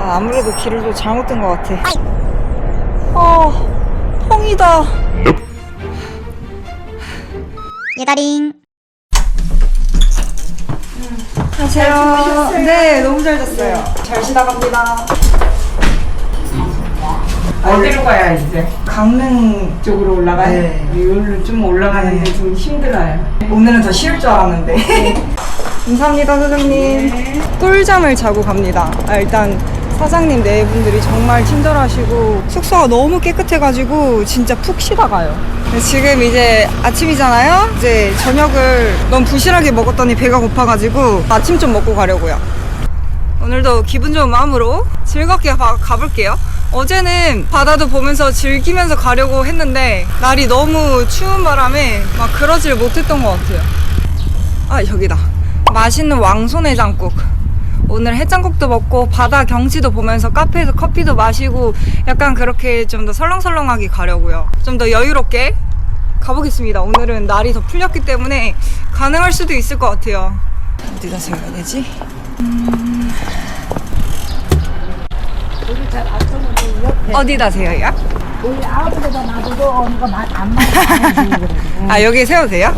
아무래도 길을 또 잘못 든 것 같아. 펑이다. 예다링. 안녕하세요. 네, 너무 잘 잤어요. 잘 쉬다 갑니다. 어디로 가야 이제? 강릉 쪽으로 올라가요? 네. 여기로 좀 올라가는데 좀 힘들어요. 오늘은 더 쉬울 줄 알았는데. 감사합니다, 사장님. 꿀잠을 자고 갑니다. 일단 사장님 네 분들이 정말 친절하시고 숙소가 너무 깨끗해가지고 진짜 푹 쉬다 가요. 지금 이제 아침이잖아요. 이제 저녁을 너무 부실하게 먹었더니 배가 고파가지고 아침 좀 먹고 가려고요. 오늘도 기분 좋은 마음으로 즐겁게 가볼게요. 어제는 바다도 보면서 즐기면서 가려고 했는데 날이 너무 추운 바람에 막 그러질 못했던 것 같아요. 여기다. 맛있는 왕손해장국. 오늘 해장국도 먹고 바다 경치도 보면서 카페에서 커피도 마시고 약간 그렇게 좀 더 설렁설렁하게 가려고요. 좀 더 여유롭게 가보겠습니다. 오늘은 날이 더 풀렸기 때문에 가능할 수도 있을 것 같아요. 어디다 세워야 되지? 어디다 세워요? 우리 아무데도 놔두고 오는 거 안 맞아. 여기 세워도 돼요?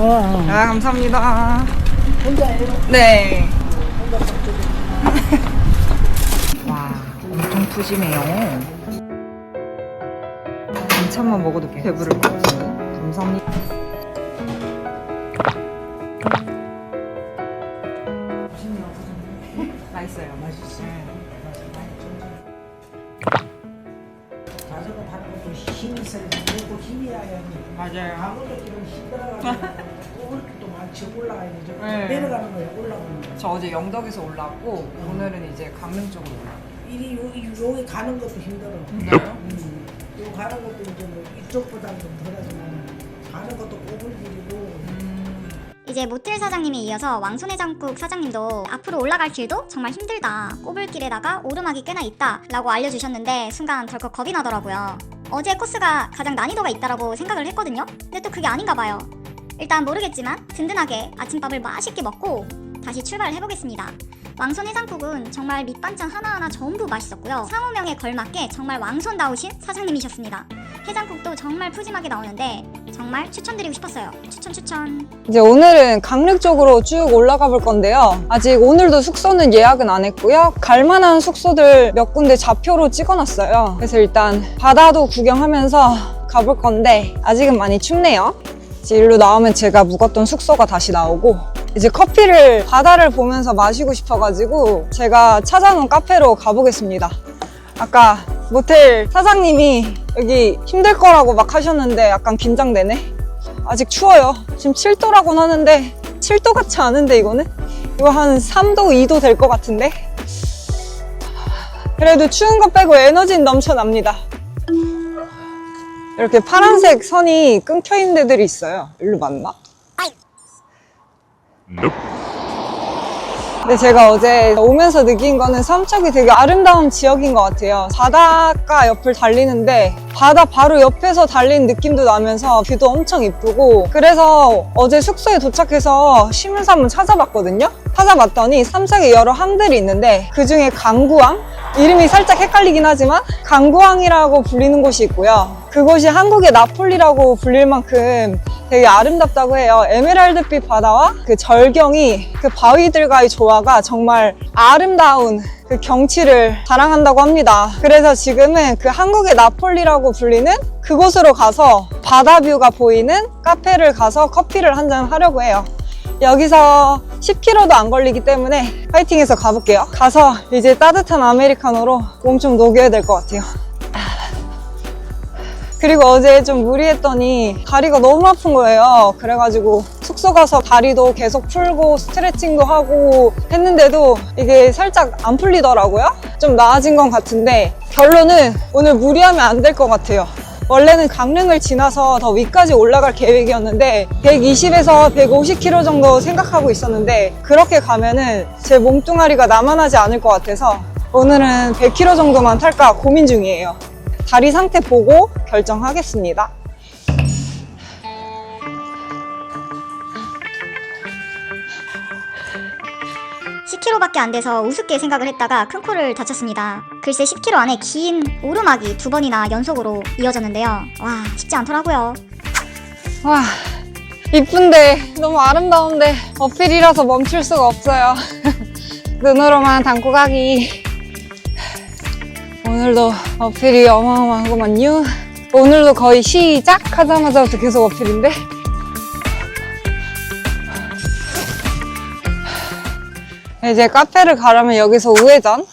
감사합니다. 혼자예요? 네. 와, 엄청 푸짐해요. 반찬만 먹어도 배부를 것 같아요. 감사합니다. 맛있어요. 자전거 타는 것도 힘이 있어야 돼. 그리고 힘이야. 맞아요. 아무도 지금 힘들어가지고 오늘도 많이 올라가야 되죠. 네. 내려가는 거예요. 올라가는 거. 저 어제 영덕에서 올라왔고 오늘은 이제 강릉 쪽으로 올라와요. 여기 가는 것도 힘들어. 힘들어요? 여기 가는 것도 이제 뭐 이쪽보다는 좀 덜하지만 가는 것도 꼬불거리고. 이제 모텔 사장님에 이어서 왕손해장국 사장님도 앞으로 올라갈 길도 정말 힘들다, 꼬불길에다가 오르막이 꽤나 있다 라고 알려주셨는데 순간 덜컥 겁이 나더라고요. 어제 코스가 가장 난이도가 있다라고 생각을 했거든요. 근데 또 그게 아닌가 봐요. 일단 모르겠지만 든든하게 아침밥을 맛있게 먹고 다시 출발을 해보겠습니다. 왕손해장국은 정말 밑반찬 하나하나 전부 맛있었고요. 상호명에 걸맞게 정말 왕손다우신 사장님이셨습니다. 해장국도 정말 푸짐하게 나오는데 정말 추천드리고 싶었어요. 추천. 이제 오늘은 강릉 쪽으로 쭉 올라가 볼 건데요. 아직 오늘도 숙소는 예약은 안 했고요. 갈만한 숙소들 몇 군데 좌표로 찍어놨어요. 그래서 일단 바다도 구경하면서 가볼 건데 아직은 많이 춥네요. 이제 일로 나오면 제가 묵었던 숙소가 다시 나오고 이제 커피를 바다를 보면서 마시고 싶어가지고 제가 찾아놓은 카페로 가보겠습니다. 아까 모텔 사장님이 여기 힘들 거라고 막 하셨는데 약간 긴장되네. 아직 추워요. 지금 7도라고는 하는데 7도 같지 않은데 이거 한 3도, 2도 될 것 같은데. 그래도 추운 거 빼고 에너지는 넘쳐납니다. 이렇게 파란색 선이 끊겨 있는 데들이 있어요. 일로 맞나? 근데 제가 어제 오면서 느낀 거는 삼척이 되게 아름다운 지역인 것 같아요. 바닷가 옆을 달리는데 바다 바로 옆에서 달리는 느낌도 나면서 뷰도 엄청 이쁘고, 그래서 어제 숙소에 도착해서 쉬면서 한번 찾아봤거든요. 찾아봤더니 삼척에 여러 항들이 있는데 그중에 강구항? 이름이 살짝 헷갈리긴 하지만 강구항이라고 불리는 곳이 있고요. 그곳이 한국의 나폴리라고 불릴 만큼 되게 아름답다고 해요. 에메랄드빛 바다와 그 절경이, 그 바위들과의 조화가 정말 아름다운 그 경치를 자랑한다고 합니다. 그래서 지금은 그 한국의 나폴리라고 불리는 그곳으로 가서 바다 뷰가 보이는 카페를 가서 커피를 한잔 하려고 해요. 여기서 10km도 안 걸리기 때문에 파이팅해서 가볼게요. 가서 이제 따뜻한 아메리카노로 몸 좀 녹여야 될 것 같아요. 그리고 어제 좀 무리했더니 다리가 너무 아픈 거예요. 그래가지고 숙소 가서 다리도 계속 풀고 스트레칭도 하고 했는데도 이게 살짝 안 풀리더라고요. 좀 나아진 건 같은데 결론은 오늘 무리하면 안 될 것 같아요. 원래는 강릉을 지나서 더 위까지 올라갈 계획이었는데 120에서 150km 정도 생각하고 있었는데 그렇게 가면은 제 몸뚱아리가 남아나지 않을 것 같아서 오늘은 100km 정도만 탈까 고민 중이에요. 다리 상태 보고 결정하겠습니다. 10km밖에 안 돼서 우습게 생각을 했다가 큰 코를 다쳤습니다. 글쎄 10km 안에 긴 오르막이 2번이나 연속으로 이어졌는데요. 와, 쉽지 않더라고요. 와, 이쁜데 너무 아름다운데 어필이라서 멈출 수가 없어요. 눈으로만 담고 가기. 오늘도 어필이 어마어마하구만요. 오늘도 거의 시작하자마자부터 계속 어필인데. 이제 카페를 가려면 여기서 우회전.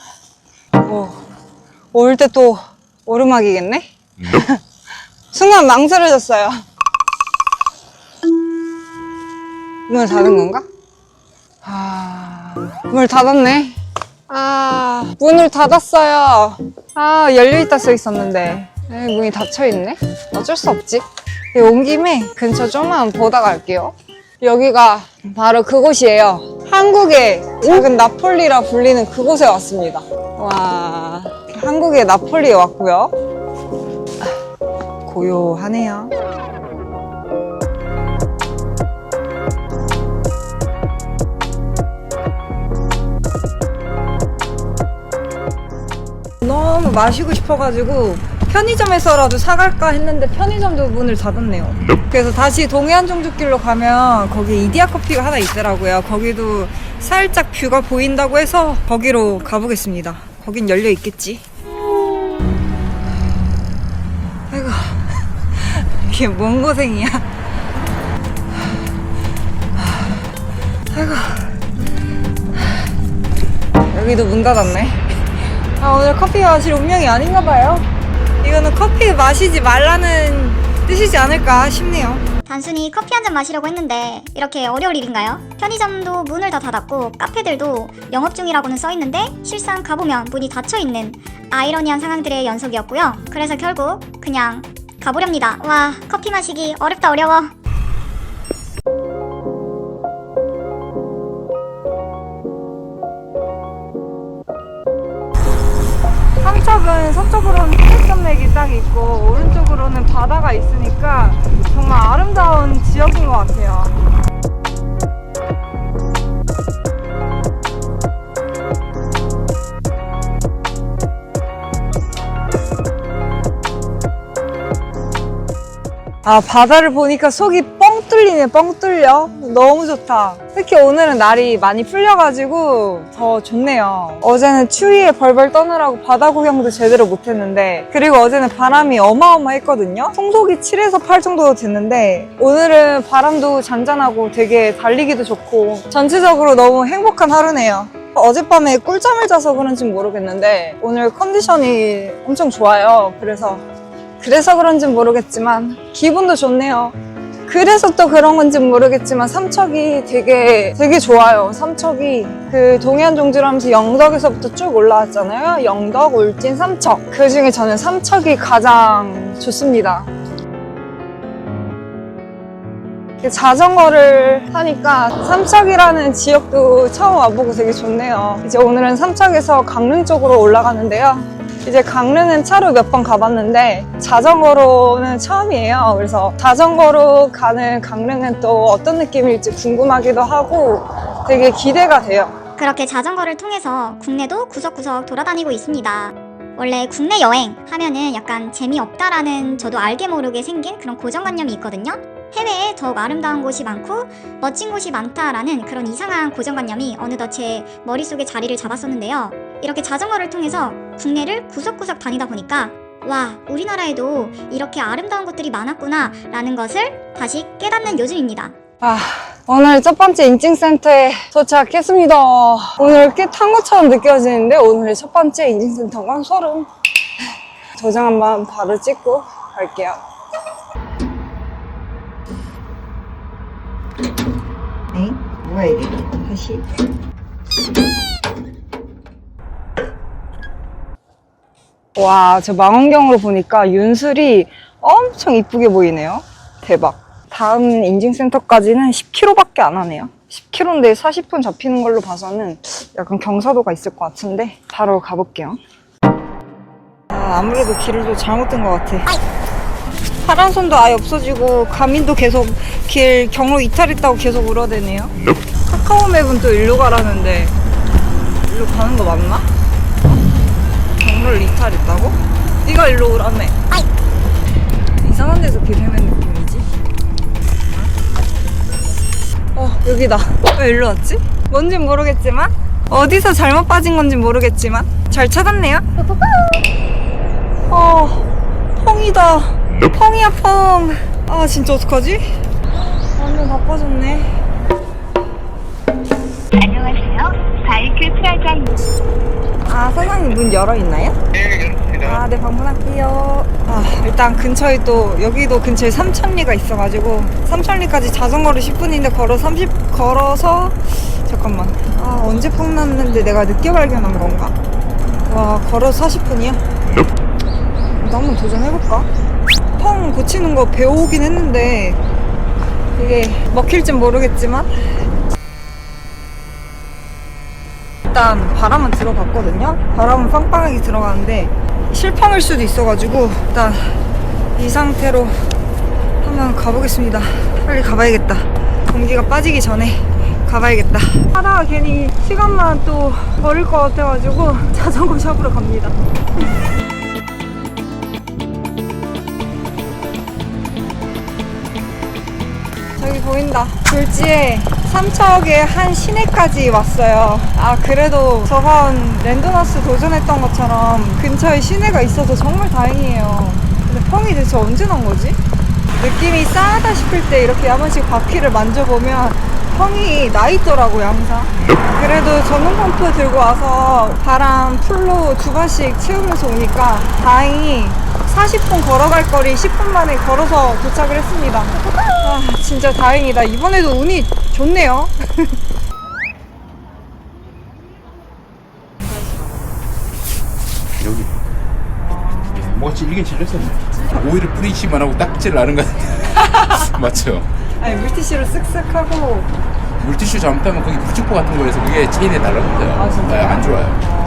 올 때 또 오르막이겠네? 순간 망설여졌어요. 문을 닫은 건가? 문을 닫았네. 문을 닫았어요. 열려있다 써 있었는데. 문이 닫혀있네? 어쩔 수 없지. 온 김에 근처 좀만 보다 갈게요. 여기가 바로 그곳이에요. 한국의 작은 나폴리라 불리는 그곳에 왔습니다. 와, 한국의 나폴리에 왔고요. 고요하네요. 너무 마시고 싶어가지고 편의점에서라도 사갈까 했는데 편의점도 문을 닫았네요. 그래서 다시 동해안 종주길로 가면 거기 이디야 커피가 하나 있더라고요. 거기도 살짝 뷰가 보인다고 해서 거기로 가보겠습니다. 거긴 열려 있겠지. 아이고, 이게 뭔 고생이야. 아이고, 여기도 문 닫았네. 오늘 커피 마실 운명이 아닌가 봐요. 이거는 커피 마시지 말라는 뜻이지 않을까 싶네요. 단순히 커피 한 잔 마시려고 했는데 이렇게 어려울 일인가요? 편의점도 문을 다 닫았고 카페들도 영업 중이라고는 써있는데 실상 가보면 문이 닫혀있는 아이러니한 상황들의 연속이었고요. 그래서 결국 그냥 가보렵니다. 와, 커피 마시기 어렵다 어려워. 삼척은 서쪽으로는 태백산맥이 딱 있고 오른쪽으로는 바다가 있으니까 정말 아름다운 지역인 것 같아요. 바다를 보니까 속이 뻥 뚫리네. 뻥 뚫려. 너무 좋다. 특히 오늘은 날이 많이 풀려가지고 더 좋네요. 어제는 추위에 벌벌 떠느라고 바다 구경도 제대로 못했는데, 그리고 어제는 바람이 어마어마했거든요. 풍속이 7에서 8 정도 됐는데 오늘은 바람도 잔잔하고 되게 달리기도 좋고 전체적으로 너무 행복한 하루네요. 어젯밤에 꿀잠을 자서 그런지 모르겠는데 오늘 컨디션이 엄청 좋아요. 그래서 그런지 모르겠지만 기분도 좋네요. 그래서 또 그런 건지 모르겠지만 삼척이 되게 좋아요. 삼척이 그 동해안 종주를 하면서 영덕에서부터 쭉 올라왔잖아요. 영덕, 울진, 삼척. 그 중에 저는 삼척이 가장 좋습니다. 자전거를 타니까 삼척이라는 지역도 처음 와보고 되게 좋네요. 이제 오늘은 삼척에서 강릉 쪽으로 올라가는데요. 이제 강릉은 차로 몇 번 가봤는데 자전거로는 처음이에요. 그래서 자전거로 가는 강릉은 또 어떤 느낌일지 궁금하기도 하고 되게 기대가 돼요. 그렇게 자전거를 통해서 국내도 구석구석 돌아다니고 있습니다. 원래 국내 여행 하면은 약간 재미없다라는 저도 알게 모르게 생긴 그런 고정관념이 있거든요. 해외에 더욱 아름다운 곳이 많고 멋진 곳이 많다라는 그런 이상한 고정관념이 어느덧 제 머릿속에 자리를 잡았었는데요. 이렇게 자전거를 통해서 국내를 구석구석 다니다 보니까 와, 우리나라에도 이렇게 아름다운 곳들이 많았구나 라는 것을 다시 깨닫는 요즘입니다. 오늘 첫 번째 인증센터에 도착했습니다. 오늘 꽤 탄 것처럼 느껴지는데 오늘의 첫 번째 인증센터가 소름. 도장 한번 바로 찍고 갈게요. 네? 뭐야 이게? 다시. 와, 저 망원경으로 보니까 윤슬이 엄청 이쁘게 보이네요. 대박. 다음 인증센터까지는 10km밖에 안 하네요. 10km인데 40분 잡히는 걸로 봐서는 약간 경사도가 있을 것 같은데 바로 가볼게요. 아무래도 길을 좀 잘못 든 것 같아. 파란선도 아예 없어지고 가민도 계속 길 경로 이탈했다고 계속 울어대네요. 카카오맵은 또 일로 가라는데 일로 가는 거 맞나? 경로를 이탈했다고? 네가 일로 오라며. 이상한 데서 길 헤맨 느낌이지? 여기다. 왜 일로 왔지? 뭔진 모르겠지만 어디서 잘못 빠진 건진 모르겠지만 잘 찾았네요. 펑이다. 펑이야 펑. 아 진짜 어떡하지? 완전 바빠졌네. 안녕하세요. 바이크 프라자입니다. 아 사장님 문 열어있나요? 네, 열었습니다. 아, 네, 방문할게요. 일단 근처에 또, 여기도 근처에 삼천리가 있어가지고, 삼천리까지 자전거로 10분인데 걸어서, 잠깐만. 언제 펑 났는데 내가 늦게 발견한 건가? 와, 걸어서 40분이야? 나 한번 도전해볼까? 펑 고치는 거 배워오긴 했는데, 이게 먹힐진 모르겠지만, 일단 바람은 들어갔거든요. 바람은 빵빵하게 들어가는데 실펑일 수도 있어가지고 일단 이 상태로 한번 가보겠습니다. 빨리 가봐야겠다. 공기가 빠지기 전에 가봐야겠다. 하다가 괜히 시간만 또 버릴 것 같아가지고 자전거 샵으로 갑니다. 저기 보인다. 졸지에 삼척의 한 시내까지 왔어요. 그래도 저번 랜드마스 도전했던 것처럼 근처에 시내가 있어서 정말 다행이에요. 근데 펑이 대체 언제 난 거지? 느낌이 싸하다 싶을 때 이렇게 한 번씩 바퀴를 만져보면 펑이 나 있더라고요, 항상. 그래도 전동 펌프 들고 와서 바람 풀로 2번씩 채우면서 오니까 다행히 40분 걸어갈 거리 10분 만에 걸어서 도착을 했습니다. 진짜 다행이다. 이번에도 운이 좋네요. 여기 뭐가 찔리긴 찔렸었네. 오일을 뿌리기만 하고 딱지를 나는 것 같은데. 맞죠? 아니, 물티슈로 쓱쓱 하고. 물티슈 잘못하면 거기 부축포 같은 거에서 그게 체인에 달라붙어요. 진짜요? 안 좋아요.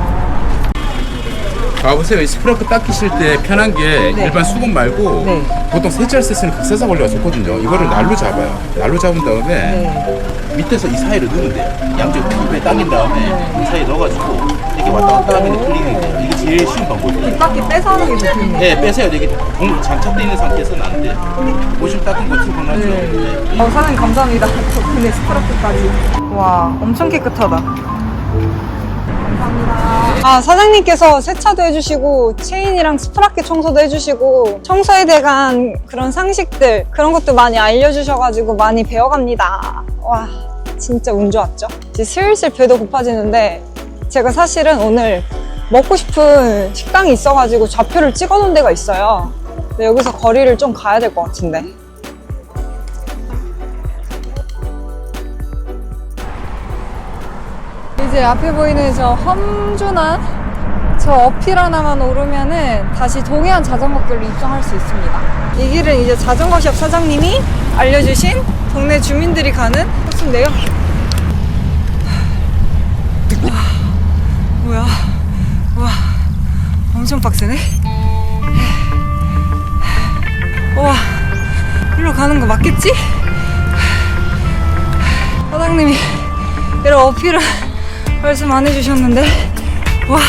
가보세요. 이 스프라크 닦이실 때 편한 게 네. 일반 수건 말고 네. 보통 세차할 때 쓰는 극세사 원리가 좋거든요. 이거를 날로 잡아요. 날로 잡은 다음에 네. 밑에서 이 사이를 넣으면 돼요. 양쪽 컵에 당긴 다음에 이 사이에 넣어가지고 이렇게 왔다 갔다 하면 풀리는 거예요. 이게 제일 쉬운 방법이에요. 뒷바퀴 빼서 하는 게 좋겠네. 네, 빼세요. 이게 장착되어 있는 상태에서는 안 돼. 오실 닦은 거 티가 나죠. 네. 사장님 감사합니다. 덕분에 스프라크까지. 와, 엄청 깨끗하다. 사장님께서 세차도 해주시고 체인이랑 스프라켓 청소도 해주시고 청소에 대한 그런 상식들 그런 것도 많이 알려주셔가지고 많이 배워갑니다. 와, 진짜 운 좋았죠? 이제 슬슬 배도 고파지는데 제가 사실은 오늘 먹고 싶은 식당이 있어가지고 좌표를 찍어놓은 데가 있어요. 근데 여기서 거리를 좀 가야 될 것 같은데. 이제 앞에 보이는 저 험준한 저 어필 하나만 오르면은 다시 동해안 자전거길로 입성할 수 있습니다. 이 길은 이제 자전거샵 사장님이 알려주신 동네 주민들이 가는 코스인데요. 뭐야? 와, 엄청 빡세네. 와, 일로 가는 거 맞겠지? 사장님이 이런 어필을 말씀 안 해주셨는데, 와.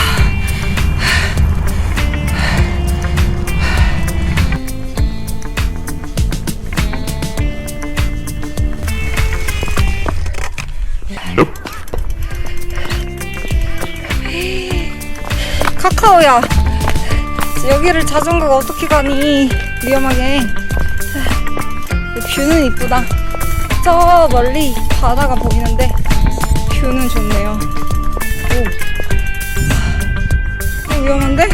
카카오야, 여기를 자전거가 어떻게 가니? 위험하게. 뷰는 이쁘다. 저 멀리 바다가 보이는데 뷰는 좋네요. 오, 위험한데?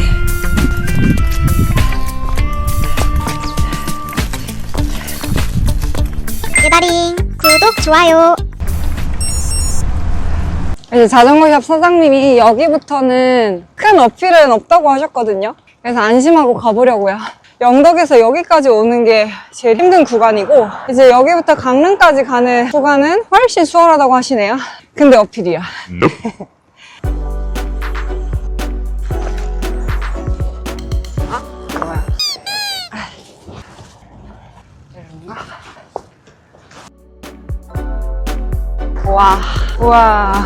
예다링 구독 좋아요. 이제 자전거샵 사장님이 여기부터는 큰 어필은 없다고 하셨거든요. 그래서 안심하고 가보려고요. 영덕에서 여기까지 오는 게 제일 힘든 구간이고 이제 여기부터 강릉까지 가는 구간은 훨씬 수월하다고 하시네요. 근데 어필이야. 뭐야? 이런가? 와, 와.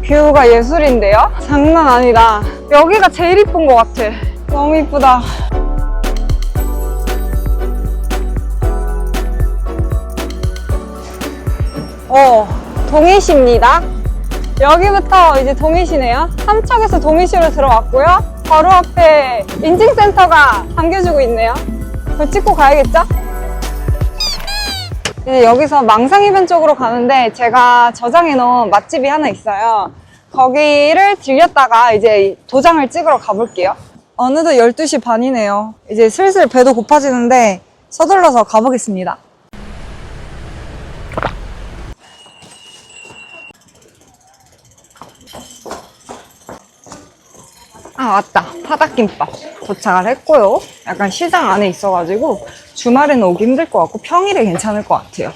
뷰가 예술인데요? 장난 아니다. 여기가 제일 이쁜 것 같아. 너무 이쁘다. 동해시입니다. 여기부터 이제 동해시네요. 삼척에서 동해시로 들어왔고요. 바로 앞에 인증센터가 당겨주고 있네요. 그걸 찍고 가야겠죠? 이제 여기서 망상해변 쪽으로 가는데 제가 저장해 놓은 맛집이 하나 있어요. 거기를 들렸다가 이제 도장을 찍으러 가볼게요. 어느덧 12시 반이네요. 이제 슬슬 배도 고파지는데 서둘러서 가보겠습니다. 아, 맞다. 파닭김밥 도착을 했고요. 약간 시장 안에 있어가지고 주말에는 오기 힘들 것 같고 평일에 괜찮을 것 같아요.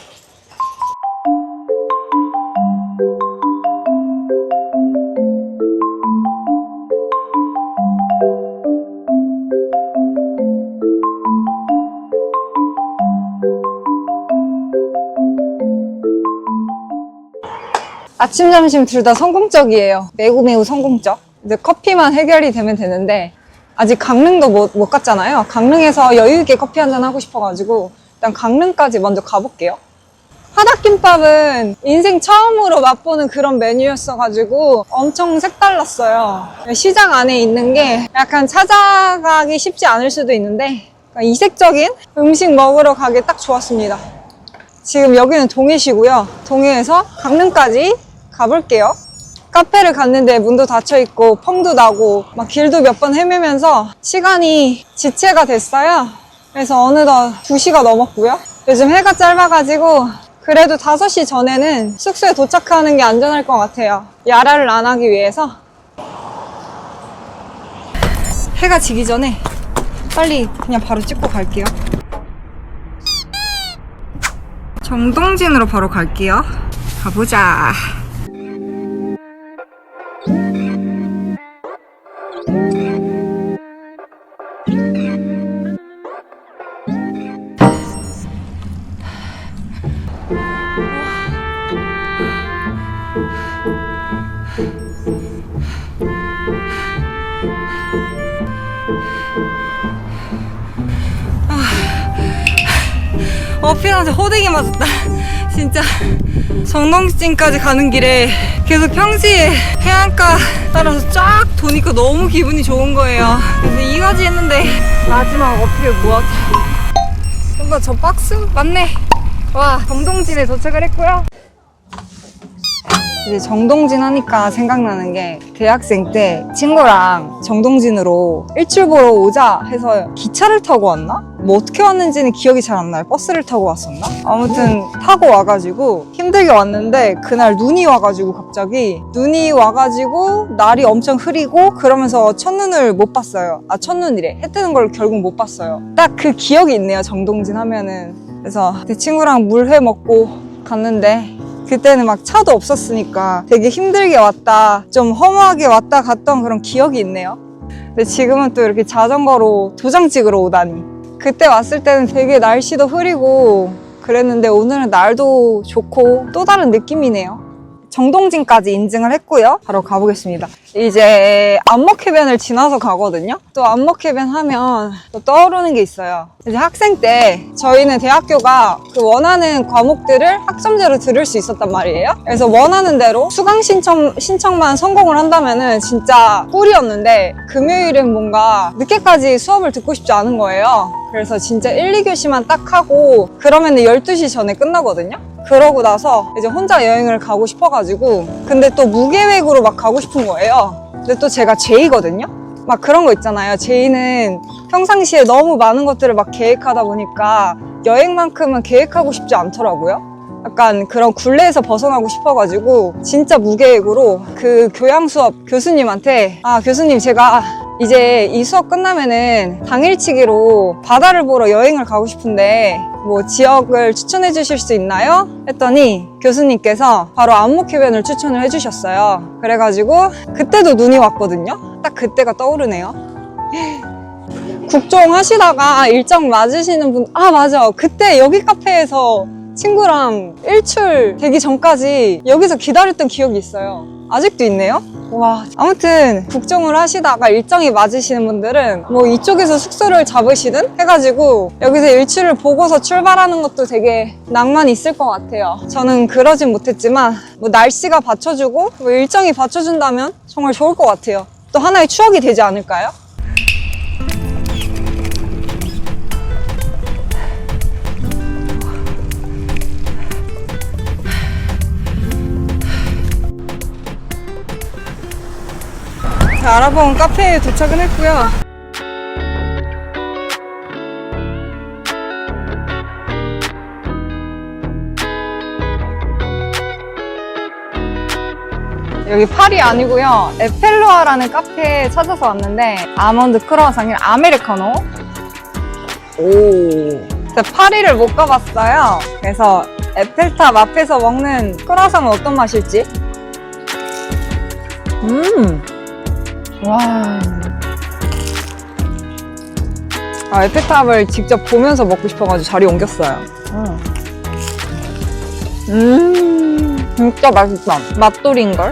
아침, 점심 둘 다 성공적이에요. 매우 성공적. 이제 커피만 해결이 되면 되는데 아직 강릉도 못 갔잖아요. 강릉에서 여유있게 커피 한잔 하고 싶어가지고 일단 강릉까지 먼저 가볼게요. 파닭김밥은 인생 처음으로 맛보는 그런 메뉴였어가지고 엄청 색달랐어요. 시장 안에 있는 게 약간 찾아가기 쉽지 않을 수도 있는데 이색적인 음식 먹으러 가기 딱 좋았습니다. 지금 여기는 동해시고요. 동해에서 강릉까지 가볼게요. 카페를 갔는데 문도 닫혀있고 펑도 나고 막 길도 몇 번 헤매면서 시간이 지체가 됐어요. 그래서 어느덧 2시가 넘었고요. 요즘 해가 짧아가지고 그래도 5시 전에는 숙소에 도착하는 게 안전할 것 같아요. 야라를 안 하기 위해서. 해가 지기 전에 빨리 그냥 바로 찍고 갈게요. 정동진으로 바로 갈게요. 가보자. 어필하면서 호되게 맞았다. 진짜 정동진까지 가는 길에 계속 평지에 해안가 따라서 쫙 도니까 너무 기분이 좋은 거예요. 그래서 이거지 했는데 마지막 어필을 뭐하지? 뭔가 저 박스? 맞네. 와, 정동진에 도착을 했고요. 이제 정동진 하니까 생각나는 게 대학생 때 친구랑 정동진으로 일출 보러 오자 해서 기차를 타고 왔나? 뭐 어떻게 왔는지는 기억이 잘 안 나요. 버스를 타고 왔었나? 아무튼 타고 와가지고 힘들게 왔는데 그날 눈이 와가지고 갑자기 눈이 와가지고 날이 엄청 흐리고 그러면서 첫눈을 못 봤어요. 아, 첫눈이래. 해 뜨는 걸 결국 못 봤어요. 딱 그 기억이 있네요. 정동진 하면은. 그래서 그 친구랑 물회 먹고 갔는데 그때는 막 차도 없었으니까 되게 힘들게 왔다, 좀 허무하게 왔다 갔던 그런 기억이 있네요. 근데 지금은 또 이렇게 자전거로 도장 찍으러 오다니. 그때 왔을 때는 되게 날씨도 흐리고 그랬는데 오늘은 날도 좋고 또 다른 느낌이네요. 정동진까지 인증을 했고요. 바로 가보겠습니다. 이제 안목해변을 지나서 가거든요. 또 안목해변 하면 또 떠오르는 게 있어요. 이제 학생 때 저희는 대학교가 그 원하는 과목들을 학점제로 들을 수 있었단 말이에요. 그래서 원하는 대로 수강 신청만 성공을 한다면은 진짜 꿀이었는데 금요일은 뭔가 늦게까지 수업을 듣고 싶지 않은 거예요. 그래서 진짜 1, 2교시만 딱 하고 그러면은 12시 전에 끝나거든요. 그러고 나서 이제 혼자 여행을 가고 싶어가지고 근데 또 무계획으로 막 가고 싶은 거예요. 근데 또 제가 J거든요. 막 그런 거 있잖아요. J는 평상시에 너무 많은 것들을 막 계획하다 보니까 여행만큼은 계획하고 싶지 않더라고요. 약간 그런 굴레에서 벗어나고 싶어가지고 진짜 무계획으로 그 교양 수업 교수님한테 아, 교수님 제가 이제 이 수업 끝나면은 당일치기로 바다를 보러 여행을 가고 싶은데 뭐 지역을 추천해 주실 수 있나요? 했더니 교수님께서 바로 안목해변을 추천을 해주셨어요. 그래가지고 그때도 눈이 왔거든요. 딱 그때가 떠오르네요. 국종 하시다가 일정 맞으시는 분, 아 맞아, 그때 여기 카페에서 친구랑 일출 되기 전까지 여기서 기다렸던 기억이 있어요. 아직도 있네요? 와, 아무튼 국정을 하시다가 일정이 맞으시는 분들은 뭐 이쪽에서 숙소를 잡으시든 해가지고 여기서 일출을 보고서 출발하는 것도 되게 낭만이 있을 것 같아요. 저는 그러진 못했지만 뭐 날씨가 받쳐주고 뭐 일정이 받쳐준다면 정말 좋을 것 같아요. 또 하나의 추억이 되지 않을까요? 자, 알아본 카페에 도착은 했고요. 여기 파리 아니고요. 에펠로아라는 카페에 찾아서 왔는데 아몬드 크루아상이랑 아메리카노. 오. 제가 파리를 못 가봤어요. 그래서 에펠탑 앞에서 먹는 크루아상은 어떤 맛일지. 와. 아, 에펠탑을 직접 보면서 먹고 싶어가지고 자리 옮겼어요. 진짜 맛있다. 맛돌인걸?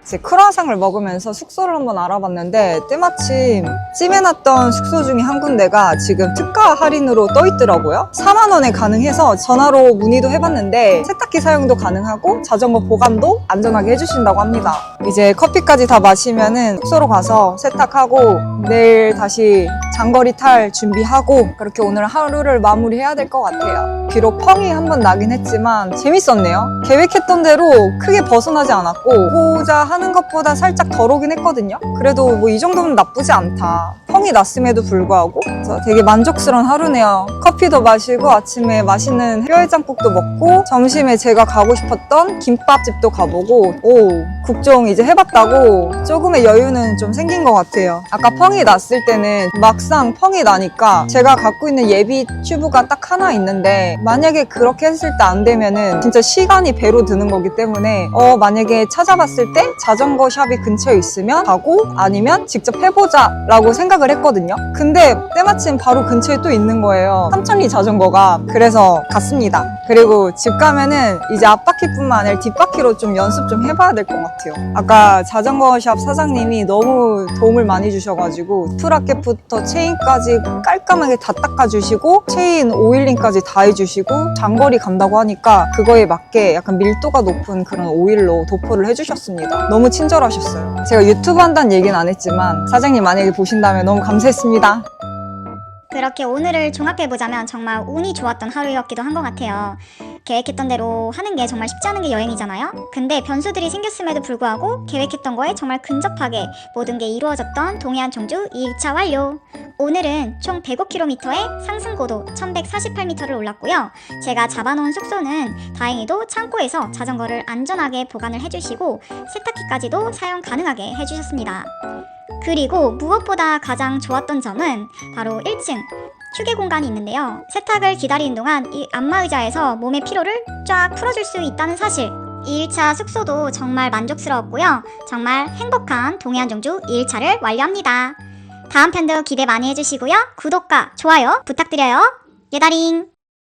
이제 크루아상을 먹으면서 숙소를 한번 알아봤는데 때마침 찜해놨던 숙소 중에 한 군데가 지금 특가 할인으로 떠 있더라고요. 4만 원에 가능해서 전화로 문의도 해봤는데 세탁기 사용도 가능하고 자전거 보관도 안전하게 해주신다고 합니다. 이제 커피까지 다 마시면은 숙소로 가서 세탁하고 내일 다시 장거리 탈 준비하고 그렇게 오늘 하루를 마무리해야 될 것 같아요. 비록 펑이 한번 나긴 했지만 재밌었네요. 계획했던 대로 크게 벗어나지 않았고 보고자 하는 것보다 살짝 덜 오긴 했거든요. 그래도 뭐 이 정도면 나쁘지 않다. 펑이 났음에도 불구하고 그래서 되게 만족스러운 하루네요. 커피도 마시고 아침에 맛있는 뼈해장국도 먹고 점심에 제가 가고 싶었던 김밥집도 가보고 오, 국종 이제 해봤다고 조금의 여유는 좀 생긴 것 같아요. 아까 펑이 났을 때는 막상 펑이 나니까 제가 갖고 있는 예비 튜브가 딱 하나 있는데 만약에 그렇게 했을 때 안 되면은 진짜 시간이 배로 드는 거기 때문에 만약에 찾아봤을 때 자전거 샵이 근처에 있으면 가고 아니면 직접 해보자 라고 생각을 했거든요. 근데 때마침 바로 근처에 또 있는 거예요. 삼천리 자전거가. 그래서 갔습니다. 그리고 집 가면은 이제 앞바퀴뿐만 아니라 뒷바퀴로 좀 연습 좀 해봐야 될 것 같아요. 아까 자전거 샵 사장님이 너무 도움을 많이 주셔가지고 프라켓부터 체인까지 깔끔하게 다 닦아주시고 체인 오일링까지 다 해주시고 장거리 간다고 하니까 그거에 맞게 약간 밀도가 높은 그런 오일로 도포를 해주셨습니다. 너무 친절하셨어요. 제가 유튜브 한다는 얘기는 안 했지만 사장님 만약에 보신다면 너무 감사했습니다. 그렇게 오늘을 종합해보자면 정말 운이 좋았던 하루였기도 한 것 같아요. 계획했던 대로 하는 게 정말 쉽지 않은 게 여행이잖아요. 근데 변수들이 생겼음에도 불구하고 계획했던 거에 정말 근접하게 모든 게 이루어졌던 동해안 청주 2일차 완료. 오늘은 총 105km의 상승고도 1148m를 올랐고요. 제가 잡아놓은 숙소는 다행히도 창고에서 자전거를 안전하게 보관을 해주시고 세탁기까지도 사용 가능하게 해주셨습니다. 그리고 무엇보다 가장 좋았던 점은 바로 1층 휴게 공간이 있는데요. 세탁을 기다리는 동안 이 안마의자에서 몸의 피로를 쫙 풀어줄 수 있다는 사실. 2일차 숙소도 정말 만족스러웠고요. 정말 행복한 동해안 정주 2일차를 완료합니다. 다음 편도 기대 많이 해주시고요. 구독과 좋아요 부탁드려요. 예다링!